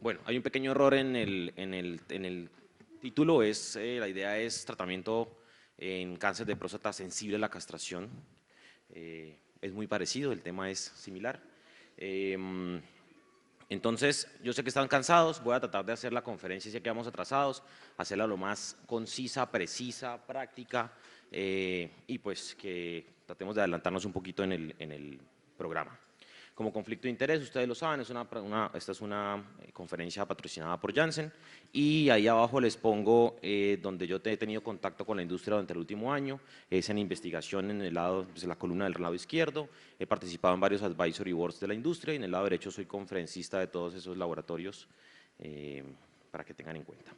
Bueno, hay un pequeño error en el título, la idea es tratamiento en cáncer de próstata sensible a la castración. Es muy parecido, el tema es similar. Em, entonces, yo sé que están cansados, voy a tratar de hacer la conferencia, sé que vamos atrasados, hacerla lo más concisa, precisa, práctica, y pues que tratemos de adelantarnos un poquito en el programa. Como conflicto de interés, ustedes lo saben, esta es una conferencia patrocinada por Janssen, y ahí abajo les pongo donde yo he tenido contacto con la industria durante el último año, es en investigación en el lado, pues, en la columna del lado izquierdo, he participado en varios advisory boards de la industria, y en el lado derecho soy conferencista de todos esos laboratorios, para que tengan en cuenta.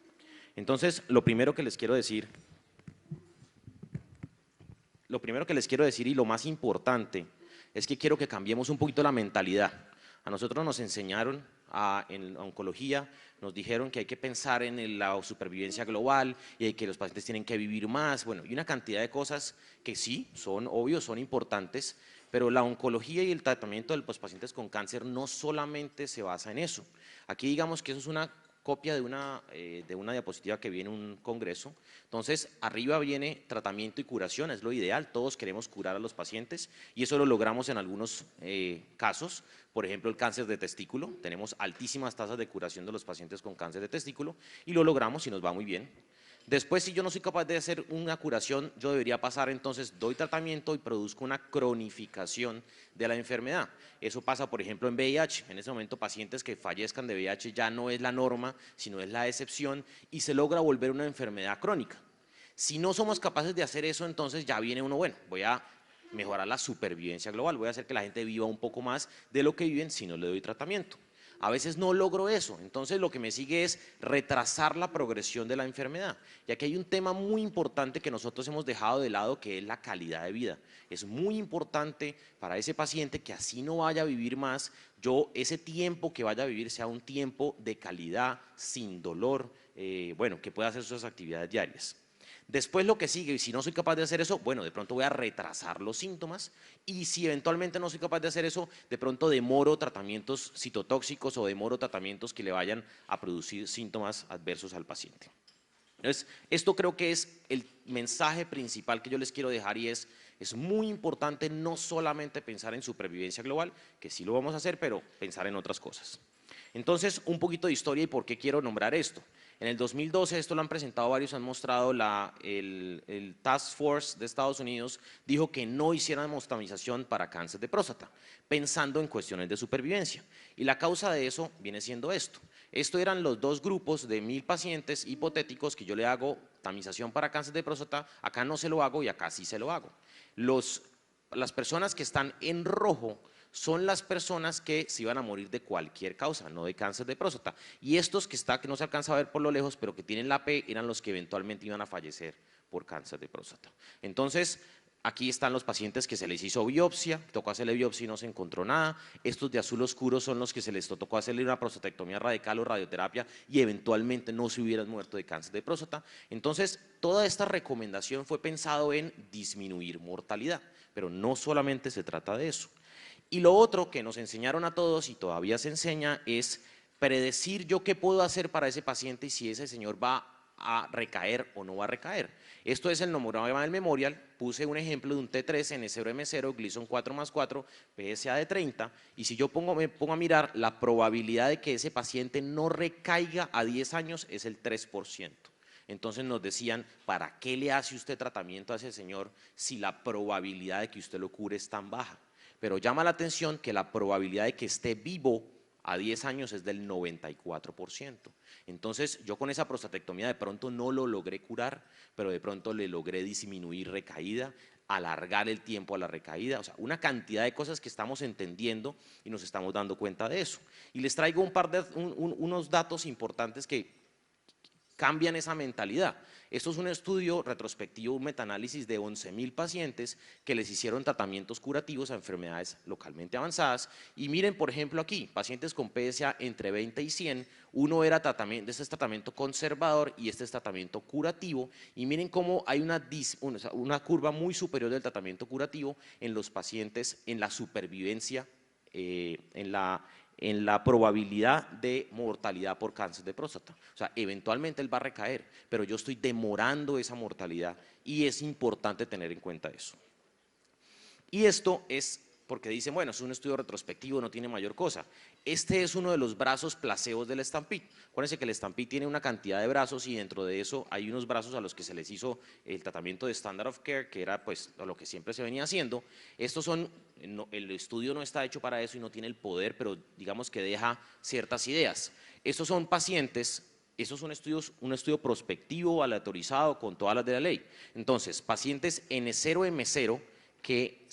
Entonces, lo primero que les quiero decir y lo más importante es que quiero que cambiemos un poquito la mentalidad. A nosotros nos enseñaron en oncología, nos dijeron que hay que pensar en la supervivencia global y que los pacientes tienen que vivir más, bueno, y una cantidad de cosas que sí, son obvios, son importantes, pero la oncología y el tratamiento de los pacientes con cáncer no solamente se basa en eso. Aquí digamos que eso es una copia de una diapositiva que viene en un congreso. Entonces, arriba viene tratamiento y curación, es lo ideal, todos queremos curar a los pacientes y eso lo logramos en algunos casos, por ejemplo, el cáncer de testículo, tenemos altísimas tasas de curación de los pacientes con cáncer de testículo y lo logramos y nos va muy bien. Después, si yo no soy capaz de hacer una curación, yo debería pasar, entonces doy tratamiento y produzco una cronificación de la enfermedad. Eso pasa, por ejemplo, en VIH. En ese momento, pacientes que fallezcan de VIH ya no es la norma, sino es la excepción y se logra volver una enfermedad crónica. Si no somos capaces de hacer eso, entonces ya viene uno, bueno, voy a mejorar la supervivencia global, voy a hacer que la gente viva un poco más de lo que viven si no le doy tratamiento. A veces no logro eso, entonces lo que me sigue es retrasar la progresión de la enfermedad. Y aquí hay un tema muy importante que nosotros hemos dejado de lado, que es la calidad de vida. Es muy importante para ese paciente que así no vaya a vivir más, ese tiempo que vaya a vivir sea un tiempo de calidad, sin dolor, bueno, que pueda hacer sus actividades diarias. Después lo que sigue, y si no soy capaz de hacer eso, bueno, de pronto voy a retrasar los síntomas y si eventualmente no soy capaz de hacer eso, de pronto demoro tratamientos citotóxicos o demoro tratamientos que le vayan a producir síntomas adversos al paciente. Entonces, esto creo que es el mensaje principal que yo les quiero dejar y es muy importante no solamente pensar en supervivencia global, que sí lo vamos a hacer, pero pensar en otras cosas. Entonces, un poquito de historia y por qué quiero nombrar esto. En el 2012, esto lo han presentado varios, han mostrado el Task Force de Estados Unidos, dijo que no hiciéramos tamización para cáncer de próstata, pensando en cuestiones de supervivencia. Y la causa de eso viene siendo esto. Esto eran los dos grupos de 1000 pacientes hipotéticos que yo le hago tamización para cáncer de próstata, acá no se lo hago y acá sí se lo hago. Las personas que están en rojo son las personas que se iban a morir de cualquier causa, no de cáncer de próstata. Y estos que no se alcanza a ver por lo lejos, pero que tienen la P, eran los que eventualmente iban a fallecer por cáncer de próstata. Entonces, aquí están los pacientes que se les hizo biopsia, tocó hacerle biopsia y no se encontró nada. Estos de azul oscuro son los que se les tocó hacerle una prostatectomía radical o radioterapia y eventualmente no se hubieran muerto de cáncer de próstata. Entonces, toda esta recomendación fue pensado en disminuir mortalidad, pero no solamente se trata de eso. Y lo otro que nos enseñaron a todos y todavía se enseña es predecir yo qué puedo hacer para ese paciente y si ese señor va a recaer o no va a recaer. Esto es el nomograma del memorial, puse un ejemplo de un T3 N0M0, Gleason 4+4, PSA de 30, y si yo me pongo a mirar, la probabilidad de que ese paciente no recaiga a 10 años es el 3%. Entonces nos decían, ¿para qué le hace usted tratamiento a ese señor si la probabilidad de que usted lo cure es tan baja? Pero llama la atención que la probabilidad de que esté vivo a 10 años es del 94%. Entonces, yo con esa prostatectomía de pronto no lo logré curar, pero de pronto le logré disminuir recaída, alargar el tiempo a la recaída, o sea, una cantidad de cosas que estamos entendiendo y nos estamos dando cuenta de eso. Y les traigo unos datos importantes que cambian esa mentalidad. Esto es un estudio retrospectivo, un metaanálisis de 11.000 pacientes que les hicieron tratamientos curativos a enfermedades localmente avanzadas. Y miren, por ejemplo, aquí, pacientes con PSA entre 20 y 100, uno era tratamiento, este es tratamiento conservador y este es tratamiento curativo. Y miren cómo hay una curva muy superior del tratamiento curativo en los pacientes en la supervivencia, en la probabilidad de mortalidad por cáncer de próstata. O sea, eventualmente él va a recaer, pero yo estoy demorando esa mortalidad y es importante tener en cuenta eso. Y esto es porque dicen, bueno, es un estudio retrospectivo, no tiene mayor cosa. Este es uno de los brazos placebos del Stampede. Acuérdense que el Stampede tiene una cantidad de brazos y dentro de eso hay unos brazos a los que se les hizo el tratamiento de Standard of Care, que era pues lo que siempre se venía haciendo. Estos son, el estudio no está hecho para eso y no tiene el poder, pero digamos que deja ciertas ideas. Estos son pacientes. Eso es un estudio prospectivo, aleatorizado, con todas las de la ley. Entonces, pacientes N0, M0, que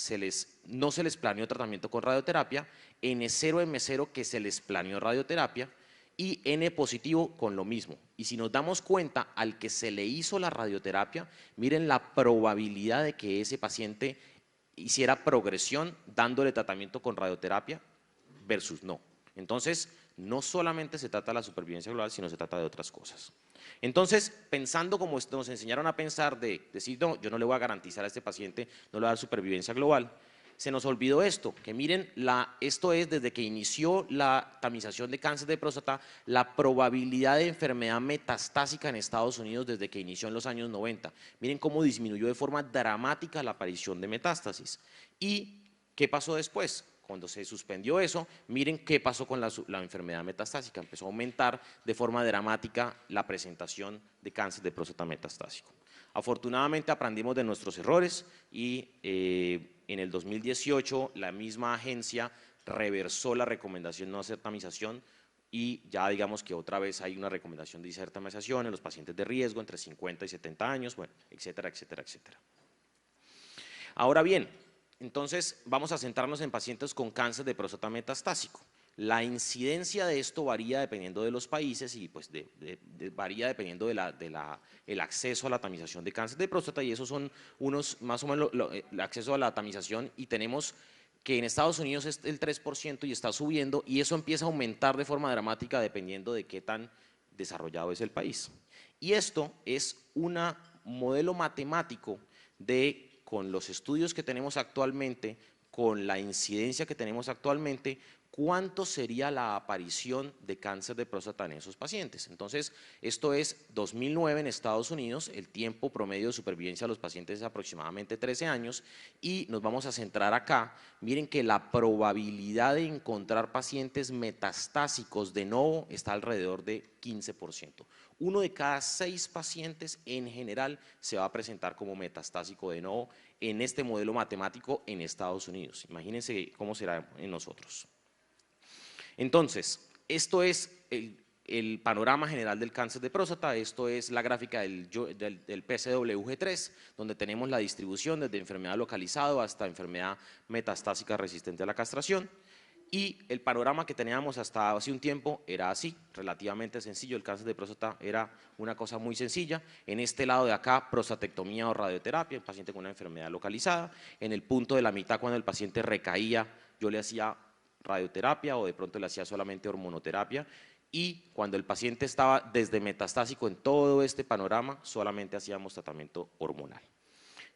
no se les planeó tratamiento con radioterapia, N0, M0 que se les planeó radioterapia y N positivo con lo mismo. Y si nos damos cuenta, al que se le hizo la radioterapia, miren la probabilidad de que ese paciente hiciera progresión dándole tratamiento con radioterapia versus no. Entonces, no solamente se trata de la supervivencia global, sino se trata de otras cosas. Entonces, pensando como nos enseñaron a pensar de decir, no, yo no le voy a garantizar a este paciente, no le voy a dar supervivencia global, se nos olvidó esto, que miren, esto es desde que inició la tamización de cáncer de próstata, la probabilidad de enfermedad metastásica en Estados Unidos desde que inició en los años 90. Miren cómo disminuyó de forma dramática la aparición de metástasis. ¿Y qué pasó después? Cuando se suspendió eso, miren qué pasó con la enfermedad metastásica. Empezó a aumentar de forma dramática la presentación de cáncer de próstata metastásico. Afortunadamente aprendimos de nuestros errores y en el 2018 la misma agencia reversó la recomendación de no hacer tamización y ya digamos que otra vez hay una recomendación de hacer tamización en los pacientes de riesgo entre 50 y 70 años, bueno, etcétera, etcétera, etcétera. Ahora bien, entonces vamos a centrarnos en pacientes con cáncer de próstata metastásico. La incidencia de esto varía dependiendo de los países y pues varía dependiendo del acceso a la tamización de cáncer de próstata y esos son unos más o menos el acceso a la tamización y tenemos que en Estados Unidos es el 3% y está subiendo y eso empieza a aumentar de forma dramática dependiendo de qué tan desarrollado es el país. Y esto es un modelo matemático con los estudios que tenemos actualmente, con la incidencia que tenemos actualmente, ¿cuánto sería la aparición de cáncer de próstata en esos pacientes? Entonces, esto es 2009 en Estados Unidos, el tiempo promedio de supervivencia de los pacientes es aproximadamente 13 años y nos vamos a centrar acá. Miren que la probabilidad de encontrar pacientes metastásicos de nuevo está alrededor de 15%. 1 de cada 6 pacientes en general se va a presentar como metastásico de nuevo en este modelo matemático en Estados Unidos. Imagínense cómo será en nosotros. Entonces, esto es el panorama general del cáncer de próstata, esto es la gráfica del PCWG3, donde tenemos la distribución desde enfermedad localizada hasta enfermedad metastásica resistente a la castración. Y el panorama que teníamos hasta hace un tiempo era así, relativamente sencillo, el cáncer de próstata era una cosa muy sencilla. En este lado de acá, prostatectomía o radioterapia, el paciente con una enfermedad localizada. En el punto de la mitad, cuando el paciente recaía, yo le hacía radioterapia o de pronto le hacía solamente hormonoterapia. Y cuando el paciente estaba desde metastásico en todo este panorama, solamente hacíamos tratamiento hormonal.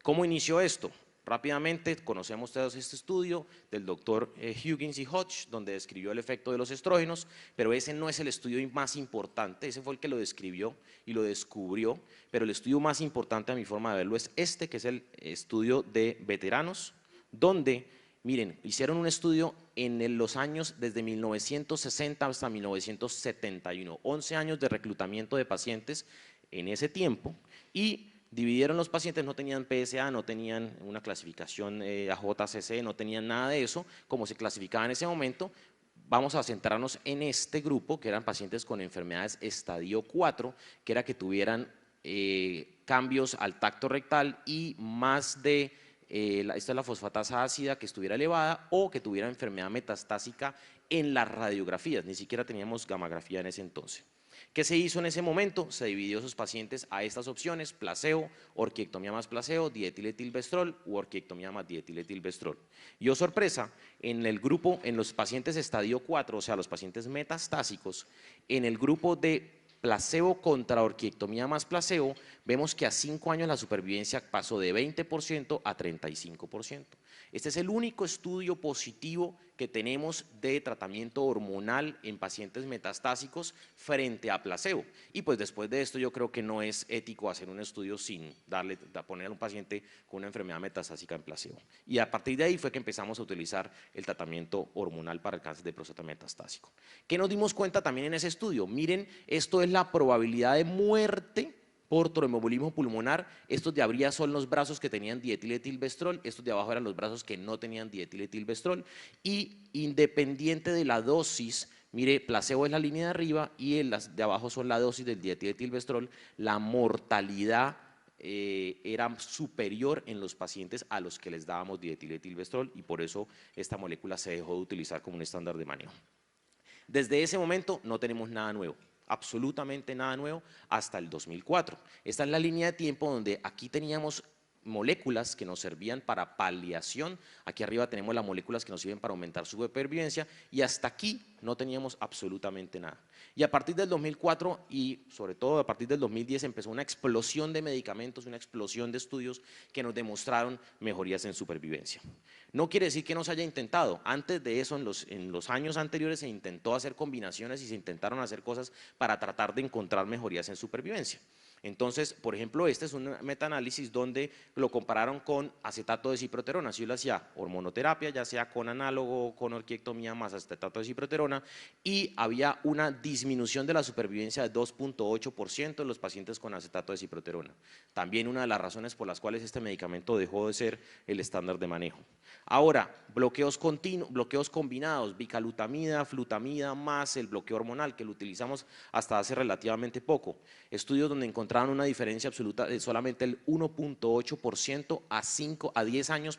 ¿Cómo inició esto? Rápidamente conocemos todos este estudio del doctor Huggins y Hodge, donde describió el efecto de los estrógenos, pero ese no es el estudio más importante, ese fue el que lo describió y lo descubrió, pero el estudio más importante a mi forma de verlo es este, que es el estudio de veteranos, donde, miren, hicieron un estudio en los años desde 1960 hasta 1971, 11 años de reclutamiento de pacientes en ese tiempo y dividieron los pacientes, no tenían PSA, no tenían una clasificación AJCC, no tenían nada de eso, como se clasificaba en ese momento. Vamos a centrarnos en este grupo, que eran pacientes con enfermedades estadio 4, que era que tuvieran cambios al tacto rectal y más de, esta es la fosfatasa ácida que estuviera elevada o que tuviera enfermedad metastásica en las radiografías, ni siquiera teníamos gamografía en ese entonces. ¿Qué se hizo en ese momento? Se dividió a esos pacientes a estas opciones, placebo, orquiectomía más placebo, dietiletilvestrol u orquiectomía más dietiletilvestrol. Y oh sorpresa, en el grupo, en los pacientes estadio 4, o sea, los pacientes metastásicos, en el grupo de placebo contra orquiectomía más placebo, vemos que a 5 años la supervivencia pasó de 20% a 35%. Este es el único estudio positivo que tenemos de tratamiento hormonal en pacientes metastásicos frente a placebo. Y pues después de esto yo creo que no es ético hacer un estudio sin poner a un paciente con una enfermedad metastásica en placebo. Y a partir de ahí fue que empezamos a utilizar el tratamiento hormonal para el cáncer de próstata metastásico. ¿Qué nos dimos cuenta también en ese estudio? Miren, esto es la probabilidad de muerte por tromboembolismo pulmonar. Estos de arriba son los brazos que tenían dietiletilvestrol, estos de abajo eran los brazos que no tenían dietiletilvestrol, y independiente de la dosis, mire, placebo es la línea de arriba y las de abajo son la dosis del dietiletilvestrol, la mortalidad era superior en los pacientes a los que les dábamos dietiletilvestrol, y por eso esta molécula se dejó de utilizar como un estándar de manejo. Desde ese momento no tenemos nada nuevo, absolutamente nada nuevo hasta el 2004. Esta es la línea de tiempo donde aquí teníamos moléculas que nos servían para paliación, aquí arriba tenemos las moléculas que nos sirven para aumentar su supervivencia, y hasta aquí no teníamos absolutamente nada. Y a partir del 2004 y sobre todo a partir del 2010 empezó una explosión de medicamentos, una explosión de estudios que nos demostraron mejorías en supervivencia. No quiere decir que no se haya intentado. Antes de eso, en los años anteriores se intentó hacer combinaciones y se intentaron hacer cosas para tratar de encontrar mejorías en supervivencia. Entonces, por ejemplo, este es un metaanálisis donde lo compararon con acetato de ciproterona. Si yo le hacía hormonoterapia, ya sea con análogo, con orquiectomía más acetato de ciproterona, y había una disminución de la supervivencia de 2.8% en los pacientes con acetato de ciproterona. También una de las razones por las cuales este medicamento dejó de ser el estándar de manejo. Ahora, bloqueos combinados, bicalutamida, flutamida, más el bloqueo hormonal, que lo utilizamos hasta hace relativamente poco. Estudios donde encontraron una diferencia absoluta de solamente el 1.8% a 10 años,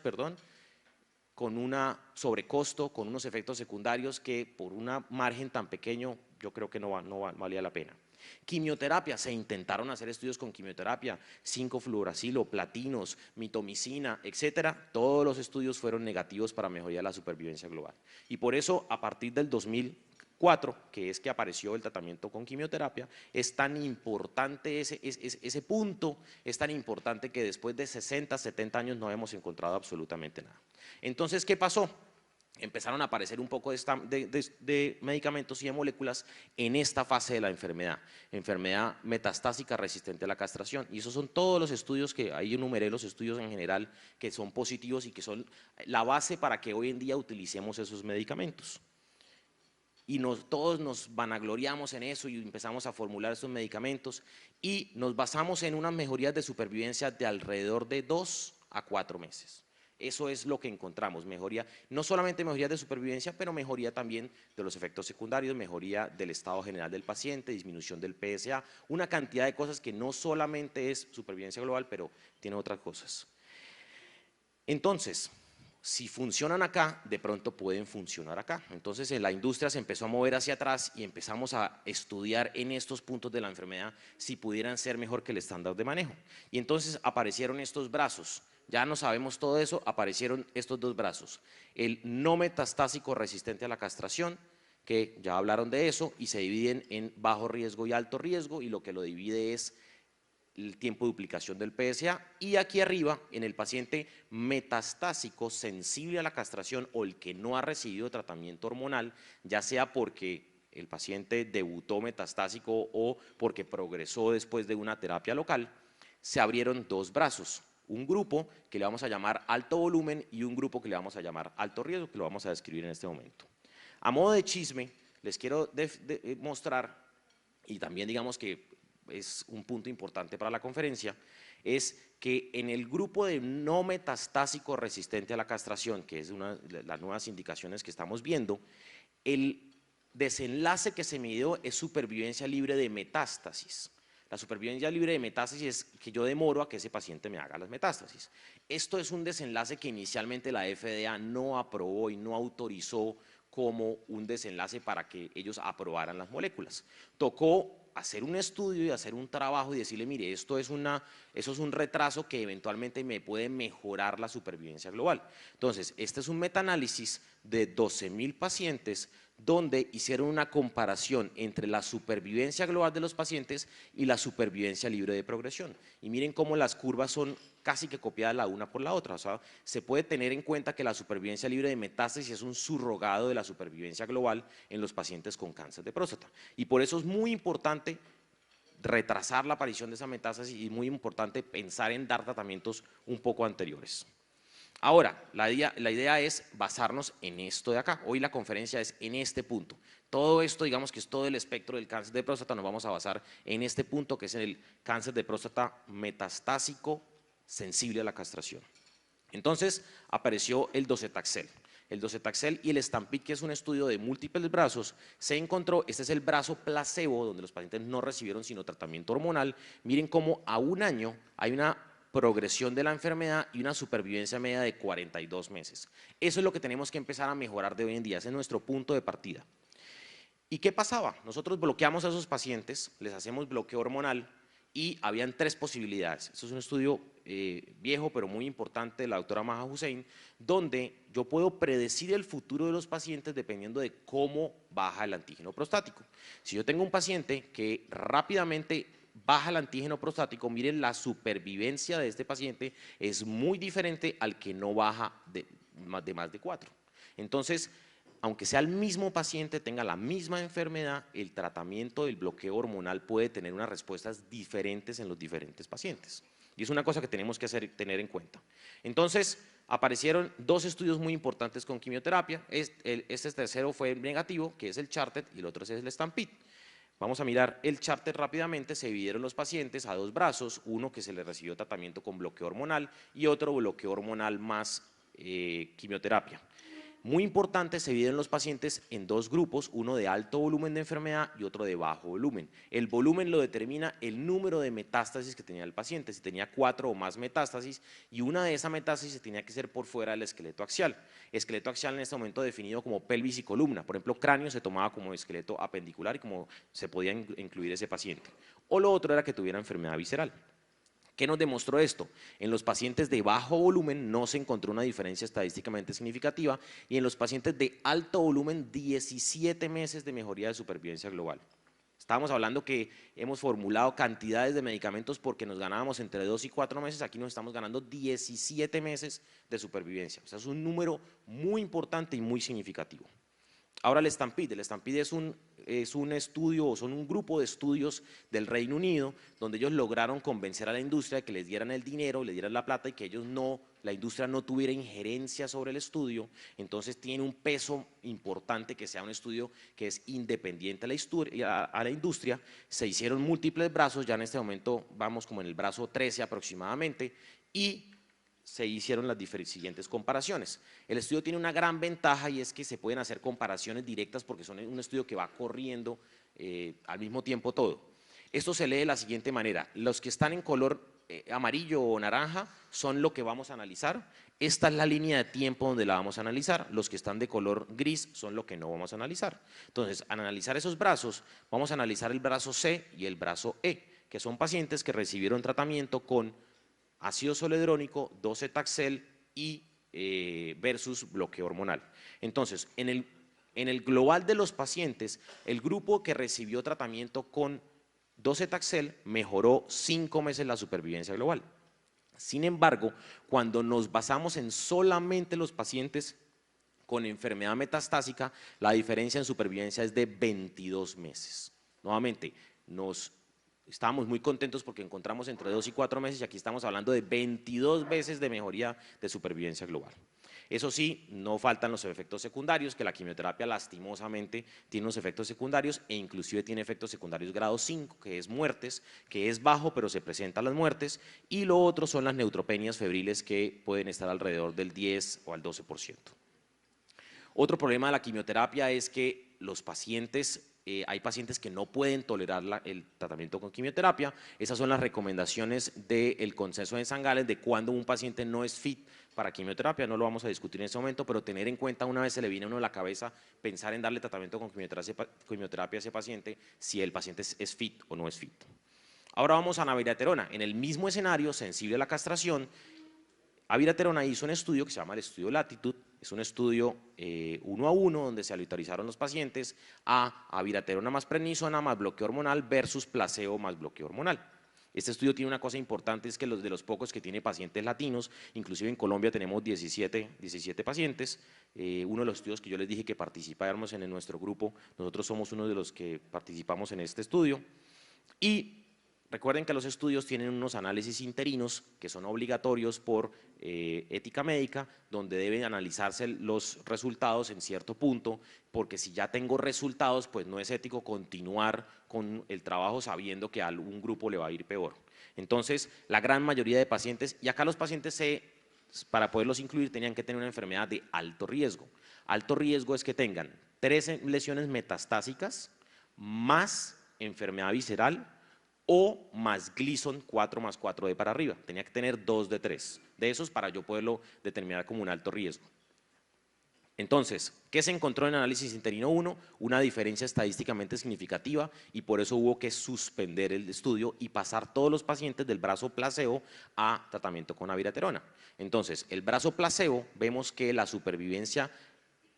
con una sobrecosto, con unos efectos secundarios que por un margen tan pequeño yo creo que no valía la pena. Quimioterapia, se intentaron hacer estudios con quimioterapia, 5-fluoracilo, platinos, mitomicina, etcétera. Todos los estudios fueron negativos para mejoría de la supervivencia global. Y por eso, a partir del 2004, que es que apareció el tratamiento con quimioterapia, es tan importante ese punto, es tan importante que después de 60, 70 años no hemos encontrado absolutamente nada. Entonces, ¿qué pasó? Empezaron a aparecer un poco de medicamentos y de moléculas en esta fase de la enfermedad metastásica resistente a la castración. Y esos son todos los estudios que ahí enumeré, los estudios en general que son positivos y que son la base para que hoy en día utilicemos esos medicamentos. Y todos nos vanagloriamos en eso y empezamos a formular estos medicamentos y nos basamos en unas mejorías de supervivencia de alrededor de 2 a 4 meses. Eso es lo que encontramos, mejoría, no solamente mejoría de supervivencia, pero mejoría también de los efectos secundarios, mejoría del estado general del paciente, disminución del PSA, una cantidad de cosas que no solamente es supervivencia global, pero tiene otras cosas. Entonces, si funcionan acá, de pronto pueden funcionar acá. Entonces, la industria se empezó a mover hacia atrás y empezamos a estudiar en estos puntos de la enfermedad si pudieran ser mejor que el estándar de manejo. Y entonces aparecieron estos brazos. Ya no sabemos todo eso, aparecieron estos dos brazos. El no metastásico resistente a la castración, que ya hablaron de eso, y se dividen en bajo riesgo y alto riesgo, y lo que lo divide es el tiempo de duplicación del PSA, y aquí arriba, en el paciente metastásico sensible a la castración o el que no ha recibido tratamiento hormonal, ya sea porque el paciente debutó metastásico o porque progresó después de una terapia local, se abrieron dos brazos. Un grupo que le vamos a llamar alto volumen y un grupo que le vamos a llamar alto riesgo, que lo vamos a describir en este momento. A modo de chisme, les quiero mostrar, y también digamos que es un punto importante para la conferencia, es que en el grupo de no metastásico resistente a la castración, que es una de las nuevas indicaciones que estamos viendo, el desenlace que se midió es supervivencia libre de metástasis. La supervivencia libre de metástasis es que yo demoro a que ese paciente me haga las metástasis. Esto es un desenlace que inicialmente la FDA no aprobó y no autorizó como un desenlace para que ellos aprobaran las moléculas. Tocó hacer un estudio y hacer un trabajo y decirle, mire, eso es un retraso que eventualmente me puede mejorar la supervivencia global. Entonces, este es un metaanálisis de 12.000 pacientes donde hicieron una comparación entre la supervivencia global de los pacientes y la supervivencia libre de progresión. Y miren cómo las curvas son casi que copiadas la una por la otra. O sea, se puede tener en cuenta que la supervivencia libre de metástasis es un surrogado de la supervivencia global en los pacientes con cáncer de próstata. Y por eso es muy importante retrasar la aparición de esa metástasis y muy importante pensar en dar tratamientos un poco anteriores. Ahora, la idea es basarnos en esto de acá. Hoy la conferencia es en este punto. Todo esto, digamos que es todo el espectro del cáncer de próstata, nos vamos a basar en este punto que es el cáncer de próstata metastásico sensible a la castración. Entonces apareció el docetaxel. El docetaxel y el Stampede, que es un estudio de múltiples brazos, se encontró, este es el brazo placebo, donde los pacientes no recibieron sino tratamiento hormonal. Miren cómo a un año hay una progresión de la enfermedad y una supervivencia media de 42 meses. Eso es lo que tenemos que empezar a mejorar de hoy en día, ese es nuestro punto de partida. ¿Y qué pasaba? Nosotros bloqueamos a esos pacientes, les hacemos bloqueo hormonal y habían tres posibilidades. Esto es un estudio viejo pero muy importante de la doctora Maha Hussein, donde yo puedo predecir el futuro de los pacientes dependiendo de cómo baja el antígeno prostático. Si yo tengo un paciente que rápidamente baja el antígeno prostático, miren, la supervivencia de este paciente es muy diferente al que no baja de más de 4. Entonces, aunque sea el mismo paciente, tenga la misma enfermedad, el tratamiento del bloqueo hormonal puede tener unas respuestas diferentes en los diferentes pacientes. Y es una cosa que tenemos que tener en cuenta. Entonces, aparecieron dos estudios muy importantes con quimioterapia. Este tercero fue negativo, que es el CHARTED, y el otro es el Stampede. Vamos a mirar el CHARTED rápidamente. Se dividieron los pacientes a dos brazos, uno que se le recibió tratamiento con bloqueo hormonal y otro bloqueo hormonal más quimioterapia. Muy importante, se dividen los pacientes en dos grupos, uno de alto volumen de enfermedad y otro de bajo volumen. El volumen lo determina el número de metástasis que tenía el paciente, si tenía 4 o más metástasis, y una de esas metástasis tenía que ser por fuera del esqueleto axial. Esqueleto axial en este momento definido como pelvis y columna. Por ejemplo, cráneo se tomaba como esqueleto apendicular y como se podía incluir ese paciente. O lo otro era que tuviera enfermedad visceral. ¿Qué nos demostró esto? En los pacientes de bajo volumen no se encontró una diferencia estadísticamente significativa y en los pacientes de alto volumen 17 meses de mejoría de supervivencia global. Estábamos hablando que hemos formulado cantidades de medicamentos porque nos ganábamos entre 2 y 4 meses, aquí nos estamos ganando 17 meses de supervivencia. O sea, es un número muy importante y muy significativo. Ahora el Stampede es un estudio, o son un grupo de estudios del Reino Unido, donde ellos lograron convencer a la industria de que les dieran el dinero, les dieran la plata y que la industria no tuviera injerencia sobre el estudio. Entonces tiene un peso importante que sea un estudio que es independiente a la industria. Se hicieron múltiples brazos, ya en este momento vamos como en el brazo 13 aproximadamente, y se hicieron las siguientes comparaciones. El estudio tiene una gran ventaja y es que se pueden hacer comparaciones directas porque son un estudio que va corriendo al mismo tiempo todo. Esto se lee de la siguiente manera: los que están en color amarillo o naranja son lo que vamos a analizar. Esta es la línea de tiempo donde la vamos a analizar. Los que están de color gris son lo que no vamos a analizar. Entonces, al analizar esos brazos, vamos a analizar el brazo C y el brazo E, que son pacientes que recibieron tratamiento con ácido zoledrónico, docetaxel y versus bloqueo hormonal. Entonces, en el global de los pacientes, el grupo que recibió tratamiento con docetaxel mejoró 5 meses la supervivencia global. Sin embargo, cuando nos basamos en solamente los pacientes con enfermedad metastásica, la diferencia en supervivencia es de 22 meses. Nuevamente, estábamos muy contentos porque encontramos entre 2 y 4 meses y aquí estamos hablando de 22 veces de mejoría de supervivencia global. Eso sí, no faltan los efectos secundarios, que la quimioterapia lastimosamente tiene unos efectos secundarios e inclusive tiene efectos secundarios grado 5, que es muertes, que es bajo pero se presentan las muertes, y lo otro son las neutropenias febriles que pueden estar alrededor del 10 o al 12%. Otro problema de la quimioterapia es que los pacientes hay pacientes que no pueden tolerar el tratamiento con quimioterapia. Esas son las recomendaciones del consenso de San Gales de cuando un paciente no es fit para quimioterapia. No lo vamos a discutir en este momento, pero tener en cuenta, una vez se le viene a uno a la cabeza, pensar en darle tratamiento con quimioterapia a ese paciente, si el paciente es fit o no es fit. Ahora vamos a abiraterona. En el mismo escenario, sensible a la castración, abiraterona hizo un estudio que se llama el estudio Latitude. es un estudio 1 a 1 donde se aleatorizaron los pacientes a abiraterona más prednisona más bloqueo hormonal versus placebo más bloqueo hormonal. Este estudio tiene una cosa importante, es que los de los pocos que tiene pacientes latinos, inclusive en Colombia tenemos 17 pacientes, uno de los estudios que yo les dije que participáramos en nuestro grupo, nosotros somos uno de los que participamos en este estudio, y recuerden que los estudios tienen unos análisis interinos que son obligatorios por ética médica, donde deben analizarse los resultados en cierto punto, porque si ya tengo resultados, pues no es ético continuar con el trabajo sabiendo que a algún grupo le va a ir peor. Entonces, la gran mayoría de pacientes, y acá los pacientes para poderlos incluir tenían que tener una enfermedad de alto riesgo. Alto riesgo es que tengan 3 lesiones metastásicas más enfermedad visceral o más Gleason 4 más 4D para arriba. Tenía que tener 2 de 3 de esos para yo poderlo determinar como un alto riesgo. Entonces, ¿qué se encontró en el análisis interino 1? Una diferencia estadísticamente significativa y por eso hubo que suspender el estudio y pasar todos los pacientes del brazo placebo a tratamiento con abiraterona. Entonces, el brazo placebo, vemos que la supervivencia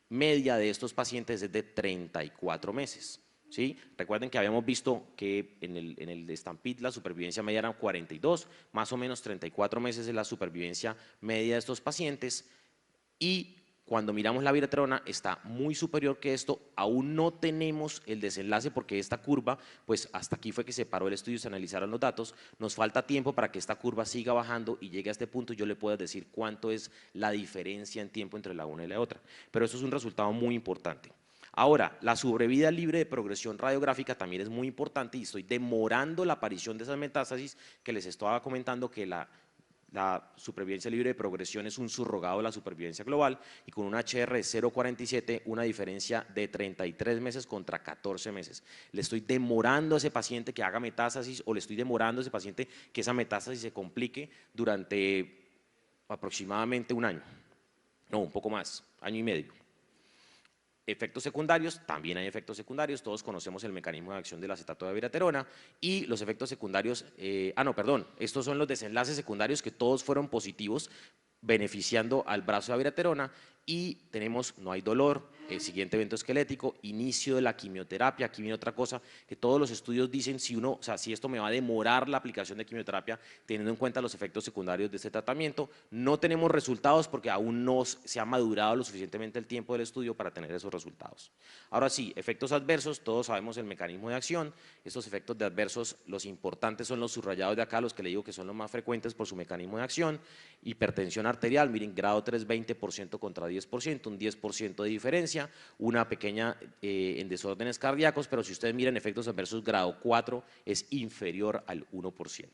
media de estos pacientes es de 34 meses. ¿Sí? Recuerden que habíamos visto que en el Stampede la supervivencia media era 42, más o menos 34 meses es la supervivencia media de estos pacientes, y cuando miramos la abiraterona está muy superior que esto. Aún no tenemos el desenlace porque esta curva, pues hasta aquí fue que se paró el estudio y se analizaron los datos. Nos falta tiempo para que esta curva siga bajando y llegue a este punto y yo le pueda decir cuánto es la diferencia en tiempo entre la una y la otra. Pero eso es un resultado muy importante. Ahora, la sobrevida libre de progresión radiográfica también es muy importante y estoy demorando la aparición de esas metástasis que les estaba comentando, que la supervivencia libre de progresión es un subrogado de la supervivencia global, y con un HR de 0,47 una diferencia de 33 meses contra 14 meses. Le estoy demorando a ese paciente que haga metástasis, o le estoy demorando a ese paciente que esa metástasis se complique durante aproximadamente un año, no, un poco más, año y medio. Efectos secundarios, también hay efectos secundarios, todos conocemos el mecanismo de acción del acetato de abiraterona y los efectos secundarios, estos son los desenlaces secundarios que todos fueron positivos, beneficiando al brazo de abiraterona, y tenemos no hay dolor, el siguiente evento esquelético, inicio de la quimioterapia. Aquí viene otra cosa que todos los estudios dicen, si esto me va a demorar la aplicación de quimioterapia, teniendo en cuenta los efectos secundarios de este tratamiento. No tenemos resultados porque aún no se ha madurado lo suficientemente el tiempo del estudio para tener esos resultados. Ahora sí, efectos adversos, todos sabemos el mecanismo de acción. Estos efectos de adversos, los importantes son los subrayados de acá, los que le digo que son los más frecuentes por su mecanismo de acción. Hipertensión arterial, miren, grado 3, 20% contra 10%, un 10% de diferencia, una pequeña en desórdenes cardíacos, pero si ustedes miran efectos adversos grado 4 es inferior al 1%.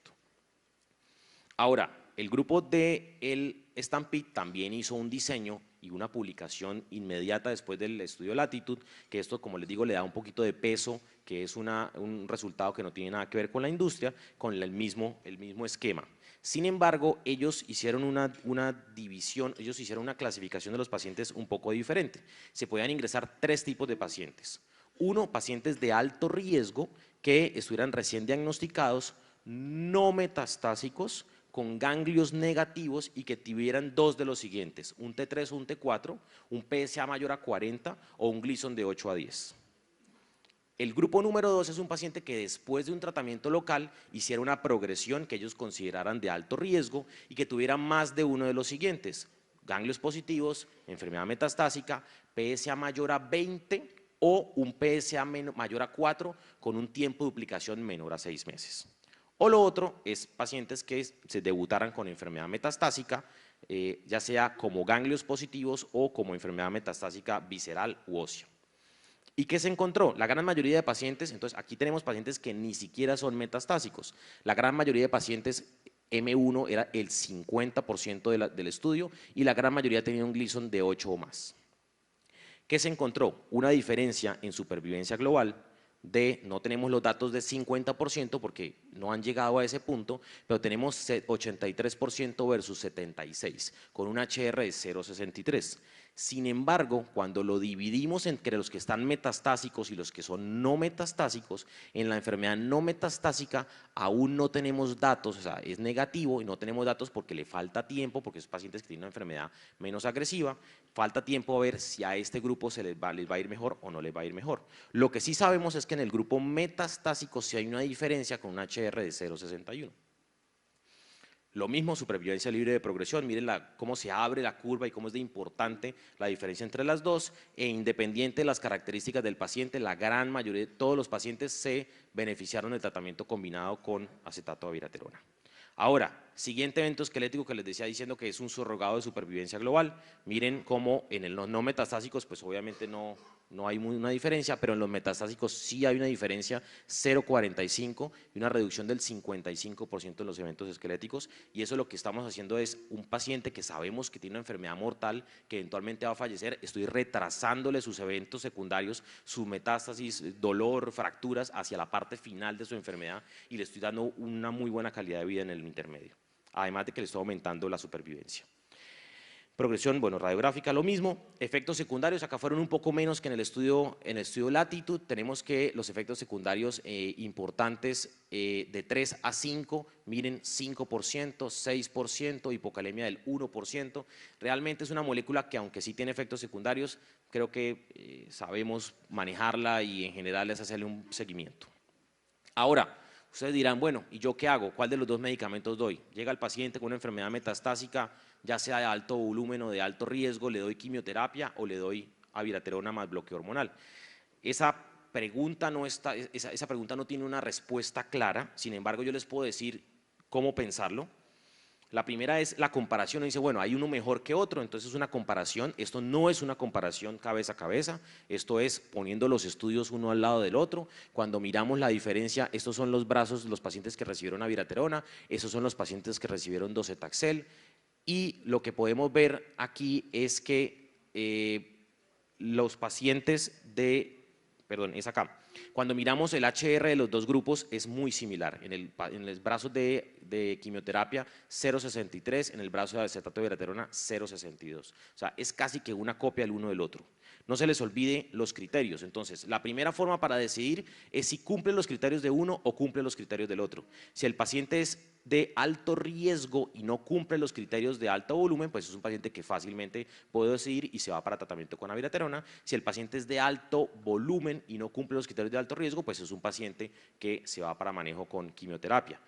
Ahora, el grupo del Stampede también hizo un diseño y una publicación inmediata después del estudio Latitude, que esto, como les digo, le da un poquito de peso, que es un resultado que no tiene nada que ver con la industria, con el mismo esquema. Sin embargo, ellos hicieron una división, ellos hicieron una clasificación de los pacientes un poco diferente. Se podían ingresar 3 tipos de pacientes. Uno, pacientes de alto riesgo que estuvieran recién diagnosticados, no metastásicos, con ganglios negativos y que tuvieran 2 de los siguientes, un T3 o un T4, un PSA mayor a 40 o un Gleason de 8 a 10. El grupo número 2 es un paciente que después de un tratamiento local hiciera una progresión que ellos consideraran de alto riesgo y que tuviera más de uno de los siguientes, ganglios positivos, enfermedad metastásica, PSA mayor a 20 o un PSA mayor a 4 con un tiempo de duplicación menor a 6 meses. O lo otro es pacientes que se debutaran con enfermedad metastásica, ya sea como ganglios positivos o como enfermedad metastásica visceral u ósea. ¿Y qué se encontró? La gran mayoría de pacientes, entonces aquí tenemos pacientes que ni siquiera son metastásicos. La gran mayoría de pacientes M1 era el 50% del estudio y la gran mayoría tenía un Gleason de 8 o más. ¿Qué se encontró? Una diferencia en supervivencia global no tenemos los datos de 50% porque no han llegado a ese punto, pero tenemos 83% versus 76, con un HR de 0,63. Sin embargo, cuando lo dividimos entre los que están metastásicos y los que son no metastásicos, en la enfermedad no metastásica aún no tenemos datos, o sea, es negativo y no tenemos datos porque le falta tiempo, porque esos pacientes que tienen una enfermedad menos agresiva, falta tiempo a ver si a este grupo les va a ir mejor o no les va a ir mejor. Lo que sí sabemos es que en el grupo metastásico sí hay una diferencia con un HR de 0,61. Lo mismo, supervivencia libre de progresión, miren cómo se abre la curva y cómo es de importante la diferencia entre las dos, e independiente de las características del paciente, la gran mayoría de todos los pacientes se beneficiaron del tratamiento combinado con acetato de abiraterona. Ahora, siguiente evento esquelético que les decía diciendo que es un surrogado de supervivencia global, miren cómo en los no metastásicos, pues obviamente no hay una diferencia, pero en los metastásicos sí hay una diferencia, 0,45 y una reducción del 55% en los eventos esqueléticos, y eso lo que estamos haciendo es un paciente que sabemos que tiene una enfermedad mortal, que eventualmente va a fallecer, estoy retrasándole sus eventos secundarios, su metástasis, dolor, fracturas hacia la parte final de su enfermedad y le estoy dando una muy buena calidad de vida en el intermedio, además de que le estoy aumentando la supervivencia. Progresión, bueno, radiográfica, lo mismo. Efectos secundarios, acá fueron un poco menos que en el estudio Latitude. Tenemos que los efectos secundarios importantes de 3 a 5, miren, 5%, 6%, hipocalemia del 1%. Realmente es una molécula que, aunque sí tiene efectos secundarios, creo que sabemos manejarla y en general es hacerle un seguimiento. Ahora, ustedes dirán, bueno, ¿y yo qué hago? ¿Cuál de los dos medicamentos doy? Llega el paciente con una enfermedad metastásica, ya sea de alto volumen o de alto riesgo, ¿le doy quimioterapia o le doy abiraterona más bloqueo hormonal? Esa pregunta no tiene una respuesta clara, sin embargo yo les puedo decir cómo pensarlo. La primera es la comparación, uno dice, bueno, hay uno mejor que otro, entonces es una comparación, esto no es una comparación cabeza a cabeza, esto es poniendo los estudios uno al lado del otro, cuando miramos la diferencia, estos son los brazos de los pacientes que recibieron abiraterona, esos son los pacientes que recibieron docetaxel, y lo que podemos ver aquí es que los pacientes es acá. Cuando miramos el HR de los dos grupos es muy similar. En el brazo de quimioterapia 0,63, en el brazo de acetato de abiraterona 0,62. O sea, es casi que una copia el uno del otro. No se les olvide los criterios. Entonces, la primera forma para decidir es si cumple los criterios de uno o cumple los criterios del otro. Si el paciente es de alto riesgo y no cumple los criterios de alto volumen, pues es un paciente que fácilmente puede decidir y se va para tratamiento con abiraterona. Si el paciente es de alto volumen y no cumple los criterios de alto riesgo, pues es un paciente que se va para manejo con quimioterapia.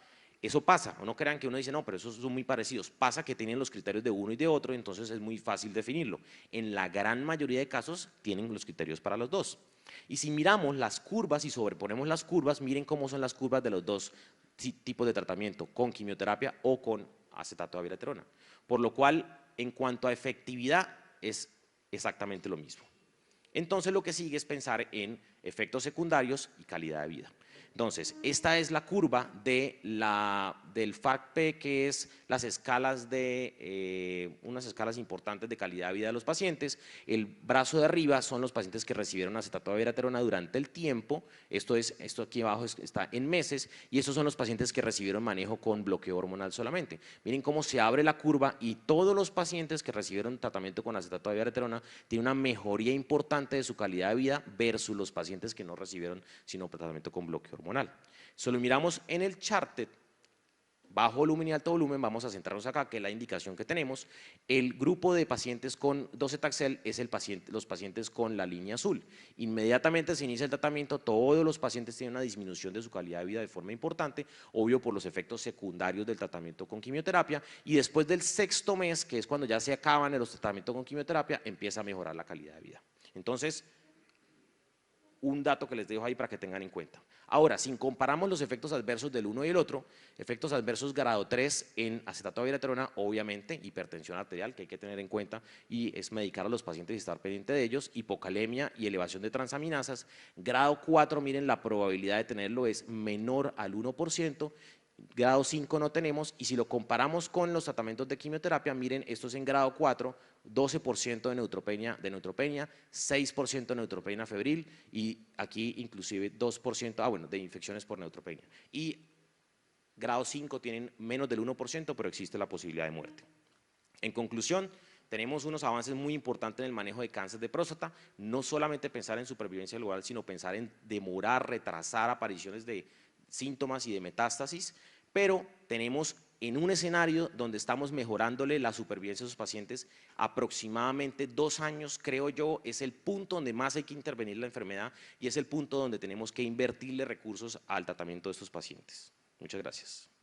Eso pasa, o no crean que uno dice, no, pero esos son muy parecidos. Pasa que tienen los criterios de uno y de otro, entonces es muy fácil definirlo. En la gran mayoría de casos tienen los criterios para los dos. Y si miramos las curvas y sobreponemos las curvas, miren cómo son las curvas de los dos tipos de tratamiento, con quimioterapia o con acetato de abiraterona. Por lo cual, en cuanto a efectividad, es exactamente lo mismo. Entonces, lo que sigue es pensar en efectos secundarios y calidad de vida. Entonces, esta es la curva del FACP, que es las escalas unas escalas importantes de calidad de vida de los pacientes. El brazo de arriba son los pacientes que recibieron acetato de abiraterona durante el tiempo. Esto aquí abajo está en meses, y esos son los pacientes que recibieron manejo con bloqueo hormonal solamente. Miren cómo se abre la curva y todos los pacientes que recibieron tratamiento con acetato de abiraterona tienen una mejoría importante de su calidad de vida versus los pacientes que no recibieron sino tratamiento con bloqueo hormonal. Si lo miramos en el Charted, bajo volumen y alto volumen, vamos a centrarnos acá, que es la indicación que tenemos. El grupo de pacientes con docetaxel es los pacientes con la línea azul. Inmediatamente se inicia el tratamiento, todos los pacientes tienen una disminución de su calidad de vida de forma importante, obvio por los efectos secundarios del tratamiento con quimioterapia, y después del sexto mes, que es cuando ya se acaban los tratamientos con quimioterapia, empieza a mejorar la calidad de vida. Entonces, un dato que les dejo ahí para que tengan en cuenta. Ahora, si comparamos los efectos adversos del uno y el otro, efectos adversos grado 3 en acetato de abiraterona, obviamente, hipertensión arterial, que hay que tener en cuenta, y es medicar a los pacientes y estar pendiente de ellos, hipocalemia y elevación de transaminasas. Grado 4, miren, la probabilidad de tenerlo es menor al 1%, grado 5 no tenemos, y si lo comparamos con los tratamientos de quimioterapia, miren, esto es en grado 4, 12% de neutropenia, 6% de neutropenia febril, y aquí inclusive 2%, de infecciones por neutropenia. Y grado 5 tienen menos del 1%, pero existe la posibilidad de muerte. En conclusión, tenemos unos avances muy importantes en el manejo de cáncer de próstata, no solamente pensar en supervivencia global, sino pensar en demorar, retrasar apariciones de síntomas y de metástasis, pero tenemos en un escenario donde estamos mejorándole la supervivencia a sus pacientes, aproximadamente 2 años, creo yo, es el punto donde más hay que intervenir la enfermedad y es el punto donde tenemos que invertirle recursos al tratamiento de estos pacientes. Muchas gracias.